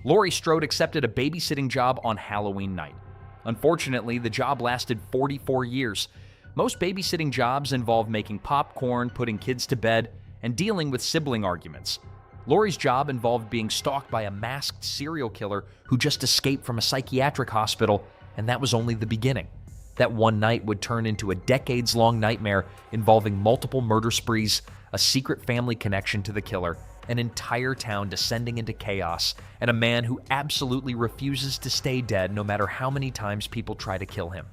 Laurie Strode accepted a babysitting job on Halloween night. Unfortunately, the job lasted 44 years. Most babysitting jobs involve making popcorn, putting kids to bed, and dealing with sibling arguments. Laurie's job involved being stalked by a masked serial killer who just escaped from a psychiatric hospital, and that was only the beginning. That one night would turn into a decades-long nightmare involving multiple murder sprees, a secret family connection to the killer, an entire town descending into chaos, and a man who absolutely refuses to stay dead no matter how many times people try to kill him.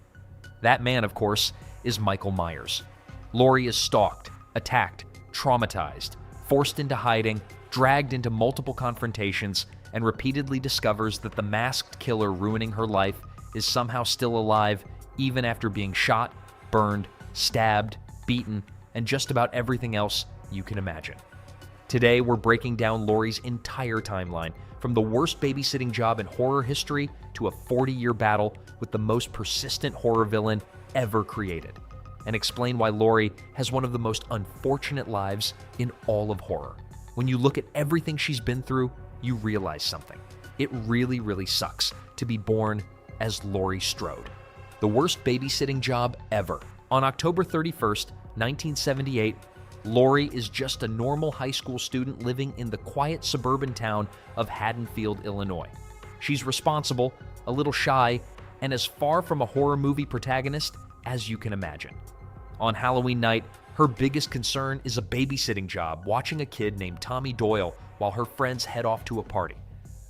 That man, of course, is Michael Myers. Laurie is stalked, attacked, traumatized, forced into hiding, dragged into multiple confrontations, and repeatedly discovers that the masked killer ruining her life is somehow still alive even after being shot, burned, stabbed, beaten, and just about everything else you can imagine. Today, we're breaking down Laurie's entire timeline, from the worst babysitting job in horror history to a 40-year battle with the most persistent horror villain ever created, and explain why Laurie has one of the most unfortunate lives in all of horror. When you look at everything she's been through, you realize something. It really, really sucks to be born as Laurie Strode. The worst babysitting job ever. On October 31st, 1978, Laurie is just a normal high school student living in the quiet suburban town of Haddonfield, Illinois. She's responsible, a little shy, and as far from a horror movie protagonist as you can imagine. On Halloween night, her biggest concern is a babysitting job, watching a kid named Tommy Doyle while her friends head off to a party.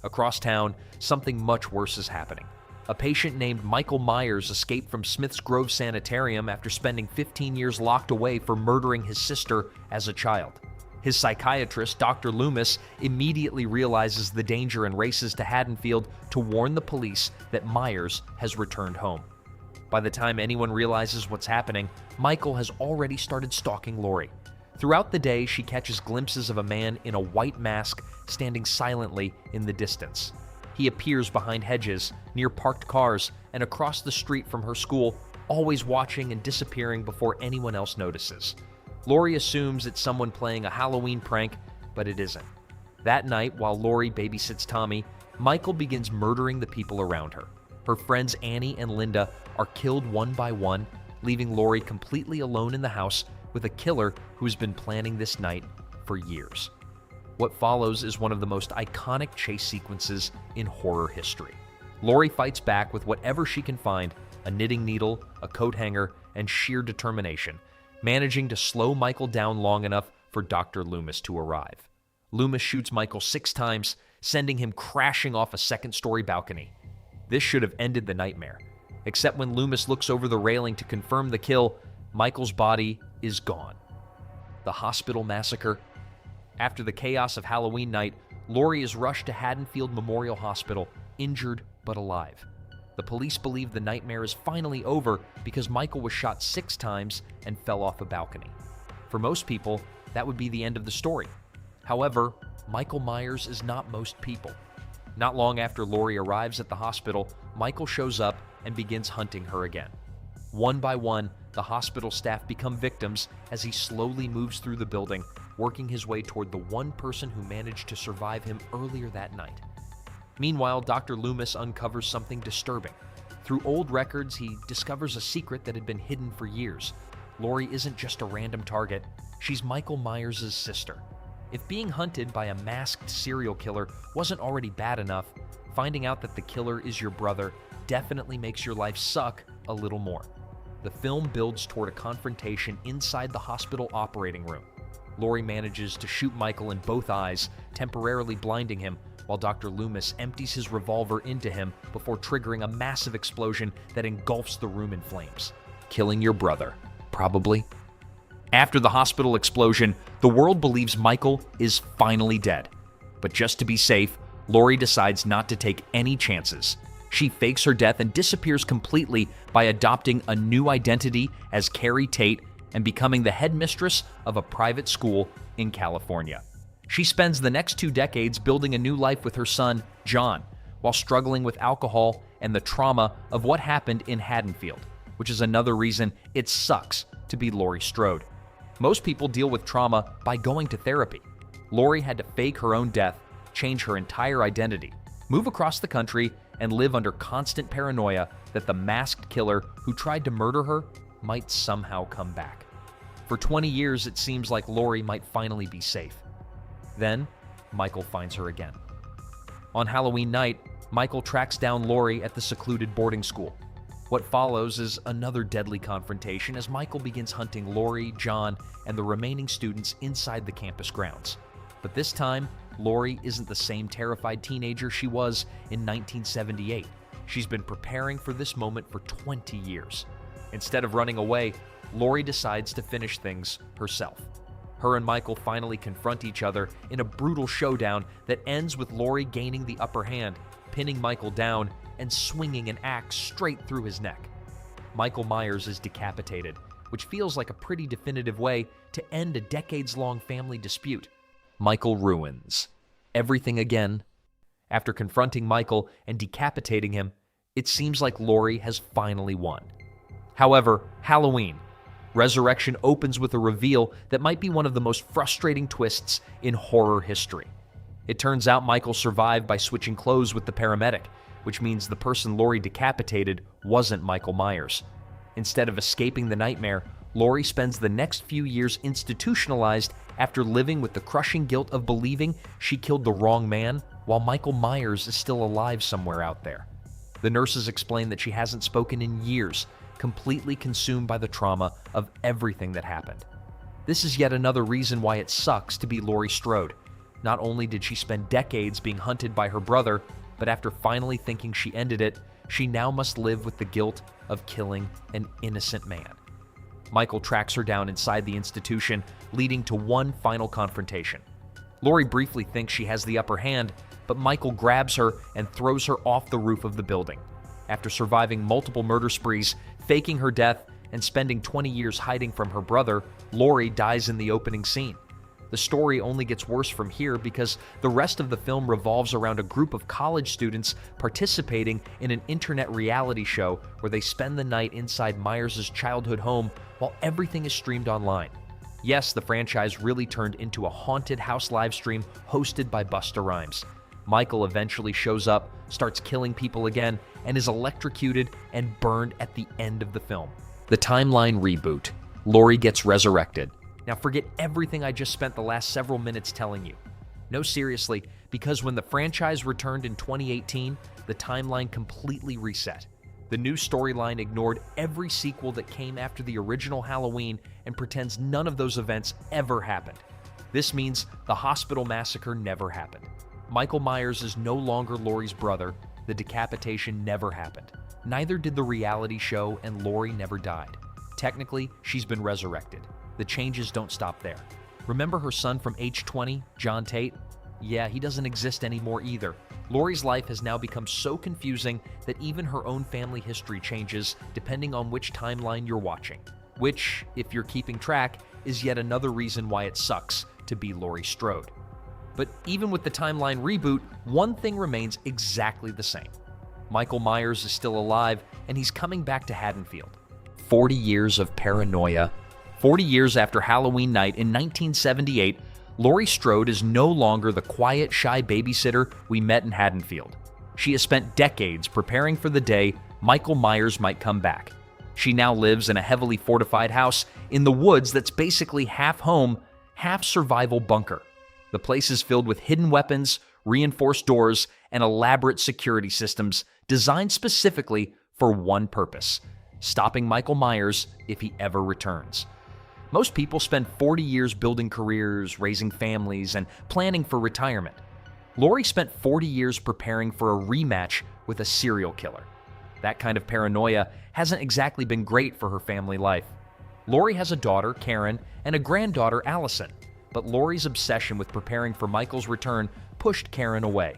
Across town, something much worse is happening. A patient named Michael Myers escaped from Smith's Grove Sanitarium after spending 15 years locked away for murdering his sister as a child. His psychiatrist, Dr. Loomis, immediately realizes the danger and races to Haddonfield to warn the police that Myers has returned home. By the time anyone realizes what's happening, Michael has already started stalking Laurie. Throughout the day, she catches glimpses of a man in a white mask standing silently in the distance. He appears behind hedges, near parked cars, and across the street from her school, always watching and disappearing before anyone else notices. Laurie assumes it's someone playing a Halloween prank, but it isn't. That night, while Laurie babysits Tommy, Michael begins murdering the people around her. Her friends Annie and Linda are killed one by one, leaving Laurie completely alone in the house with a killer who's been planning this night for years. What follows is one of the most iconic chase sequences in horror history. Laurie fights back with whatever she can find, a knitting needle, a coat hanger, and sheer determination, managing to slow Michael down long enough for Dr. Loomis to arrive. Loomis shoots Michael 6 times, sending him crashing off a second-story balcony. This should have ended the nightmare, except when Loomis looks over the railing to confirm the kill, Michael's body is gone. The Hospital Massacre. After the chaos of Halloween night, Laurie is rushed to Haddonfield Memorial Hospital, injured but alive. The police believe the nightmare is finally over because Michael was shot 6 times and fell off a balcony. For most people, that would be the end of the story. However, Michael Myers is not most people. Not long after Laurie arrives at the hospital, Michael shows up and begins hunting her again. One by one, the hospital staff become victims as he slowly moves through the building, working his way toward the one person who managed to survive him earlier that night. Meanwhile, Dr. Loomis uncovers something disturbing. Through old records, he discovers a secret that had been hidden for years. Laurie isn't just a random target, she's Michael Myers' sister. If being hunted by a masked serial killer wasn't already bad enough, finding out that the killer is your brother definitely makes your life suck a little more. The film builds toward a confrontation inside the hospital operating room. Laurie manages to shoot Michael in both eyes, temporarily blinding him, while Dr. Loomis empties his revolver into him before triggering a massive explosion that engulfs the room in flames. Killing your brother, probably. After the hospital explosion, the world believes Michael is finally dead. But just to be safe, Laurie decides not to take any chances. She fakes her death and disappears completely by adopting a new identity as Carrie Tate and becoming the headmistress of a private school in California. She spends the next 2 decades building a new life with her son, John, while struggling with alcohol and the trauma of what happened in Haddonfield, which is another reason it sucks to be Laurie Strode. Most people deal with trauma by going to therapy. Laurie had to fake her own death, change her entire identity, move across the country, and live under constant paranoia that the masked killer who tried to murder her might somehow come back. For 20 years, it seems like Laurie might finally be safe. Then, Michael finds her again. On Halloween night, Michael tracks down Laurie at the secluded boarding school. What follows is another deadly confrontation as Michael begins hunting Laurie, John, and the remaining students inside the campus grounds. But this time, Laurie isn't the same terrified teenager she was in 1978. She's been preparing for this moment for 20 years. Instead of running away, Laurie decides to finish things herself. Her and Michael finally confront each other in a brutal showdown that ends with Laurie gaining the upper hand, pinning Michael down, and swinging an axe straight through his neck. Michael Myers is decapitated, which feels like a pretty definitive way to end a decades-long family dispute. Michael ruins everything again. After confronting Michael and decapitating him, it seems like Laurie has finally won. However, Halloween. Resurrection opens with a reveal that might be one of the most frustrating twists in horror history. It turns out Michael survived by switching clothes with the paramedic, which means the person Laurie decapitated wasn't Michael Myers. Instead of escaping the nightmare, Laurie spends the next few years institutionalized after living with the crushing guilt of believing she killed the wrong man while Michael Myers is still alive somewhere out there. The nurses explain that she hasn't spoken in years, completely consumed by the trauma of everything that happened. This is yet another reason why it sucks to be Laurie Strode. Not only did she spend decades being hunted by her brother, but after finally thinking she ended it, she now must live with the guilt of killing an innocent man. Michael tracks her down inside the institution, leading to one final confrontation. Laurie briefly thinks she has the upper hand, but Michael grabs her and throws her off the roof of the building. After surviving multiple murder sprees, faking her death, and spending 20 years hiding from her brother, Laurie dies in the opening scene. The story only gets worse from here because the rest of the film revolves around a group of college students participating in an internet reality show where they spend the night inside Myers' childhood home while everything is streamed online. Yes, the franchise really turned into a haunted house livestream hosted by Busta Rhymes. Michael eventually shows up, starts killing people again, and is electrocuted and burned at the end of the film. The timeline reboot. Laurie gets resurrected. Now forget everything I just spent the last several minutes telling you. No, seriously, because when the franchise returned in 2018, the timeline completely reset. The new storyline ignored every sequel that came after the original Halloween and pretends none of those events ever happened. This means the Hospital Massacre never happened. Michael Myers is no longer Laurie's brother. The decapitation never happened. Neither did the reality show, and Laurie never died. Technically, she's been resurrected. The changes don't stop there. Remember her son from H20, John Tate? Yeah, he doesn't exist anymore either. Laurie's life has now become so confusing that even her own family history changes depending on which timeline you're watching. Which, if you're keeping track, is yet another reason why it sucks to be Laurie Strode. But even with the timeline reboot, one thing remains exactly the same. Michael Myers is still alive, and he's coming back to Haddonfield. 40 years of paranoia. 40 years after Halloween night in 1978, Laurie Strode is no longer the quiet, shy babysitter we met in Haddonfield. She has spent decades preparing for the day Michael Myers might come back. She now lives in a heavily fortified house in the woods that's basically half home, half survival bunker. The place is filled with hidden weapons, reinforced doors, and elaborate security systems designed specifically for one purpose: stopping Michael Myers if he ever returns. Most people spend 40 years building careers, raising families, and planning for retirement. Laurie spent 40 years preparing for a rematch with a serial killer. That kind of paranoia hasn't exactly been great for her family life. Laurie has a daughter, Karen, and a granddaughter, Allison, but Laurie's obsession with preparing for Michael's return pushed Karen away.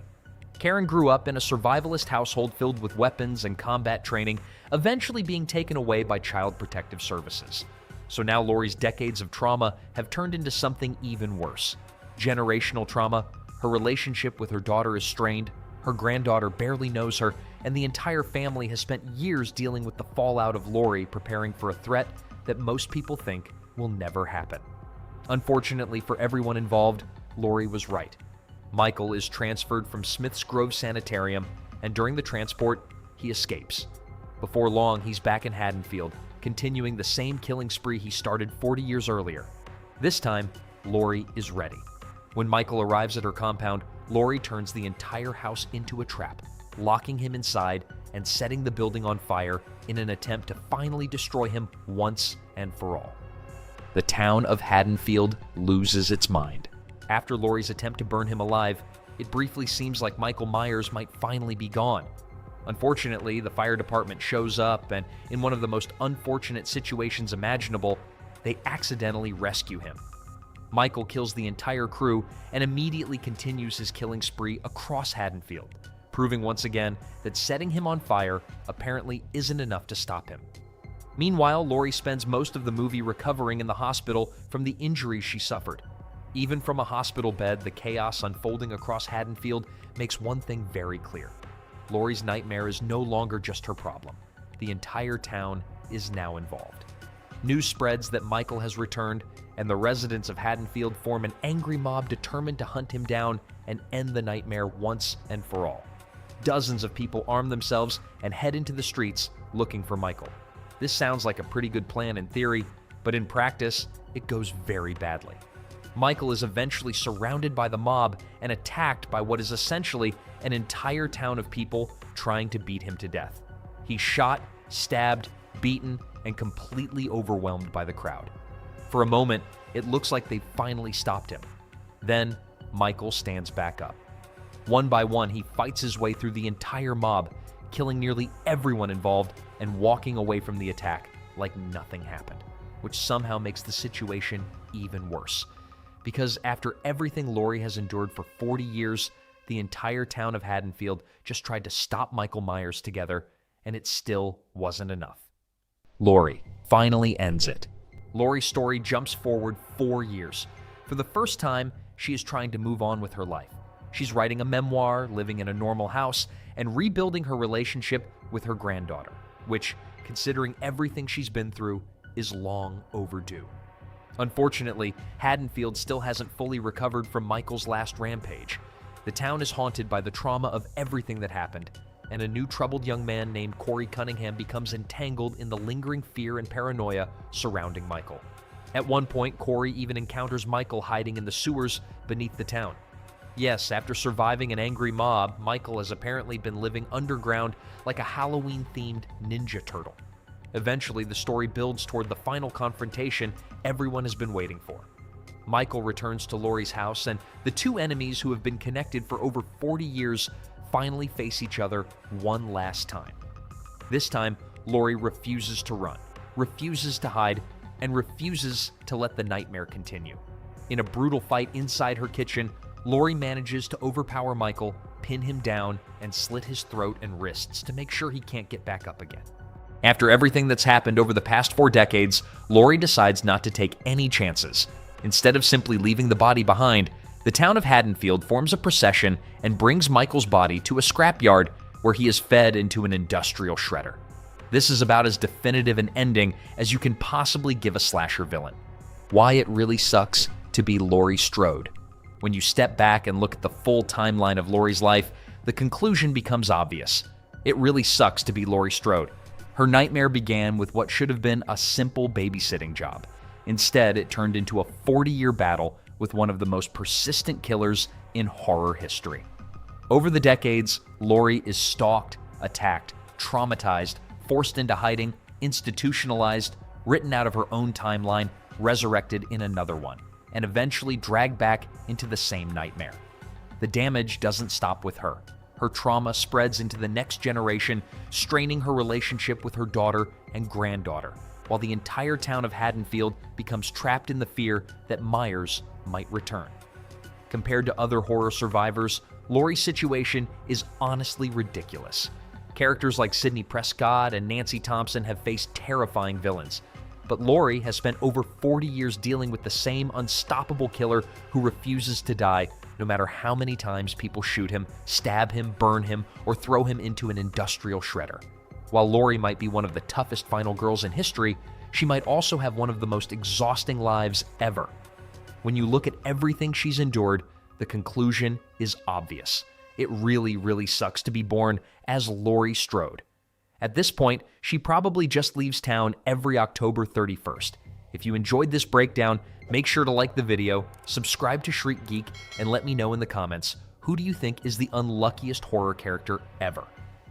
Karen grew up in a survivalist household filled with weapons and combat training, eventually being taken away by Child Protective Services. So now Laurie's decades of trauma have turned into something even worse. Generational trauma, her relationship with her daughter is strained, her granddaughter barely knows her, and the entire family has spent years dealing with the fallout of Laurie preparing for a threat that most people think will never happen. Unfortunately for everyone involved, Laurie was right. Michael is transferred from Smith's Grove Sanitarium, and during the transport, he escapes. Before long, he's back in Haddonfield, continuing the same killing spree he started 40 years earlier. This time, Laurie is ready. When Michael arrives at her compound, Laurie turns the entire house into a trap, locking him inside and setting the building on fire in an attempt to finally destroy him once and for all. The town of Haddonfield loses its mind. After Laurie's attempt to burn him alive, it briefly seems like Michael Myers might finally be gone. Unfortunately, the fire department shows up, and in one of the most unfortunate situations imaginable, they accidentally rescue him. Michael kills the entire crew and immediately continues his killing spree across Haddonfield, proving once again that setting him on fire apparently isn't enough to stop him. Meanwhile, Laurie spends most of the movie recovering in the hospital from the injuries she suffered. Even from a hospital bed, the chaos unfolding across Haddonfield makes one thing very clear. Laurie's nightmare is no longer just her problem. The entire town is now involved. News spreads that Michael has returned, and the residents of Haddonfield form an angry mob determined to hunt him down and end the nightmare once and for all. Dozens of people arm themselves and head into the streets looking for Michael. This sounds like a pretty good plan in theory, but in practice, it goes very badly. Michael is eventually surrounded by the mob and attacked by what is essentially an entire town of people trying to beat him to death. He's shot, stabbed, beaten, and completely overwhelmed by the crowd. For a moment, it looks like they finally stopped him. Then, Michael stands back up. One by one, he fights his way through the entire mob, killing nearly everyone involved and walking away from the attack like nothing happened, which somehow makes the situation even worse. Because after everything Laurie has endured for 40 years, the entire town of Haddonfield just tried to stop Michael Myers together, and it still wasn't enough. Laurie finally ends it. Laurie's story jumps forward 4 years. For the first time, she is trying to move on with her life. She's writing a memoir, living in a normal house, and rebuilding her relationship with her granddaughter, which, considering everything she's been through, is long overdue. Unfortunately, Haddonfield still hasn't fully recovered from Michael's last rampage. The town is haunted by the trauma of everything that happened, and a new troubled young man named Corey Cunningham becomes entangled in the lingering fear and paranoia surrounding Michael. At one point, Corey even encounters Michael hiding in the sewers beneath the town. Yes, after surviving an angry mob, Michael has apparently been living underground like a Halloween-themed ninja turtle. Eventually, the story builds toward the final confrontation everyone has been waiting for. Michael returns to Laurie's house, and the two enemies who have been connected for over 40 years finally face each other one last time. This time, Laurie refuses to run, refuses to hide, and refuses to let the nightmare continue. In a brutal fight inside her kitchen, Laurie manages to overpower Michael, pin him down, and slit his throat and wrists to make sure he can't get back up again. After everything that's happened over the past 4 decades, Laurie decides not to take any chances. Instead of simply leaving the body behind, the town of Haddonfield forms a procession and brings Michael's body to a scrapyard where he is fed into an industrial shredder. This is about as definitive an ending as you can possibly give a slasher villain. Why it really sucks to be Laurie Strode. When you step back and look at the full timeline of Laurie's life, the conclusion becomes obvious. It really sucks to be Laurie Strode. Her nightmare began with what should have been a simple babysitting job. Instead, it turned into a 40-year battle with one of the most persistent killers in horror history. Over the decades, Laurie is stalked, attacked, traumatized, forced into hiding, institutionalized, written out of her own timeline, resurrected in another one, and eventually dragged back into the same nightmare. The damage doesn't stop with her. Her trauma spreads into the next generation, straining her relationship with her daughter and granddaughter, while the entire town of Haddonfield becomes trapped in the fear that Myers might return. Compared to other horror survivors, Laurie's situation is honestly ridiculous. Characters like Sidney Prescott and Nancy Thompson have faced terrifying villains, but Laurie has spent over 40 years dealing with the same unstoppable killer who refuses to die, no matter how many times people shoot him, stab him, burn him, or throw him into an industrial shredder. While Laurie might be one of the toughest final girls in history, she might also have one of the most exhausting lives ever. When you look at everything she's endured, The conclusion is obvious. It really, really sucks to be born as Laurie Strode. At this point, she probably just leaves town every October 31st. If you enjoyed this breakdown, make sure to like the video, subscribe to Shriek Geek, and let me know in the comments, who do you think is the unluckiest horror character ever?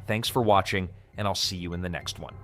Thanks for watching, and I'll see you in the next one.